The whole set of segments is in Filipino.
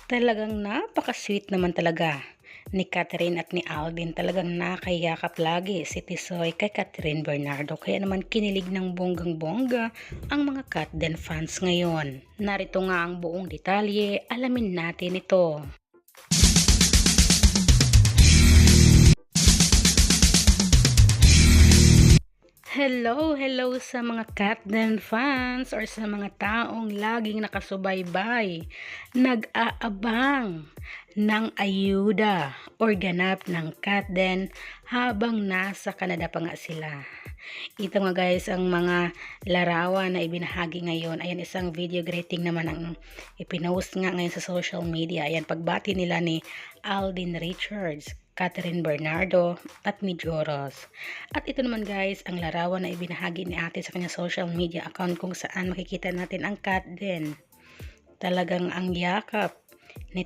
Talagang napaka-sweet naman talaga ni Catherine at ni Alden. Talagang nakayakap lagi si Tisoy kay Catherine Bernardo. Kaya naman kinilig ng bonggang-bongga ang mga Katden fans ngayon. Narito nga ang buong detalye, alamin natin ito. Hello sa mga Katden fans or sa mga taong laging nakasubaybay, nag-aabang ng ayuda or ganap ng Katden habang nasa Canada pa nga sila. Ito nga guys ang mga larawan na ibinahagi ngayon. Ayan, isang video greeting naman ang ipinost nga ngayon sa social media. Ayan, pagbati nila ni Alden Richards, Catherine Bernardo at ni Joros. At ito naman guys ang larawan na ibinahagi ni ate sa kanyang social media account kung saan makikita natin ang Katden. Talagang ang yakap ni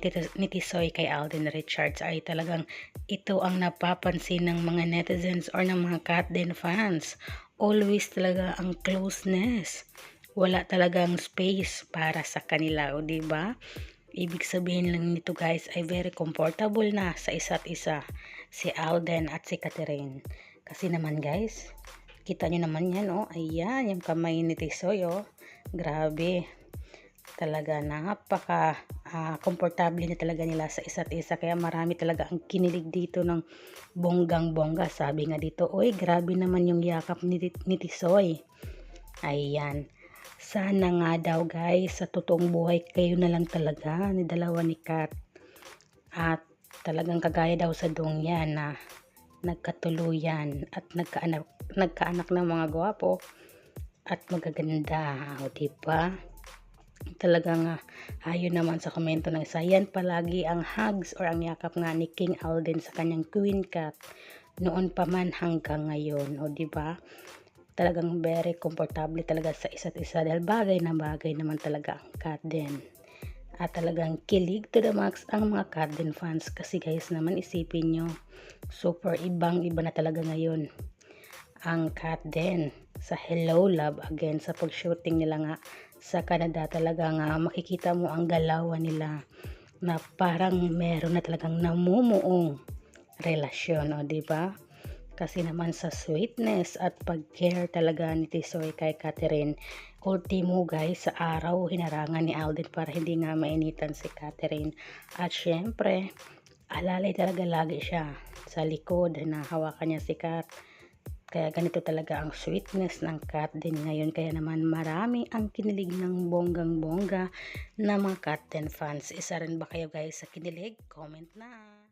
Tisoy kay Alden Richards ay talagang ito ang napapansin ng mga netizens or ng mga Katden fans. Always talaga ang closeness. Wala talagang space para sa kanila, o diba? Ibig sabihin lang nito guys ay very comfortable na sa isa't isa si Alden at si Catherine. Kasi naman guys, kita nyo naman yan, oh. Ayan, yung kamay ni Tisoy, oh. Grabe. Talaga napaka komportable na talaga nila sa isa't isa. Kaya marami talaga ang kinilig dito ng bonggang-bongga. Sabi nga dito, oy, grabe naman yung yakap ni Tisoy. Ayan. Sana nga daw guys, sa totoong buhay kayo na lang talaga ni dalawa ni Kat. At talagang kagaya daw sa dongyan na nagkatuluyan at nagkaanak ng mga gwapo at magaganda. O diba? Talagang ayon naman sa komento ng isa, yan palagi ang hugs or ang yakap nga ni King Alden sa kanyang Queen Kat noon pa man hanggang ngayon. O diba? Talagang very comfortable talaga sa isa't isa dahil bagay na bagay naman talaga ang Katden. At talagang kilig to the max ang mga Katden fans kasi guys naman isipin nyo, super ibang iba na talaga ngayon ang Katden sa Hello Love Again. Sa pag-shooting nila nga sa Canada, talaga nga makikita mo ang galawan nila na parang meron na talagang namumuong relasyon, o diba? Kasi naman sa sweetness at pag-care talaga ni Tisoy kay Catherine, ultimo guys sa araw hinarangan ni Alden para hindi nga mainitan si Catherine. At syempre, alalay talaga lagi siya sa likod na hawakan niya si Kat. Kaya ganito talaga ang sweetness ng Katden ngayon. Kaya naman marami ang kinilig ng bonggang-bongga na mga Katden fans. Isa rin ba kayo guys sa kinilig? Comment na!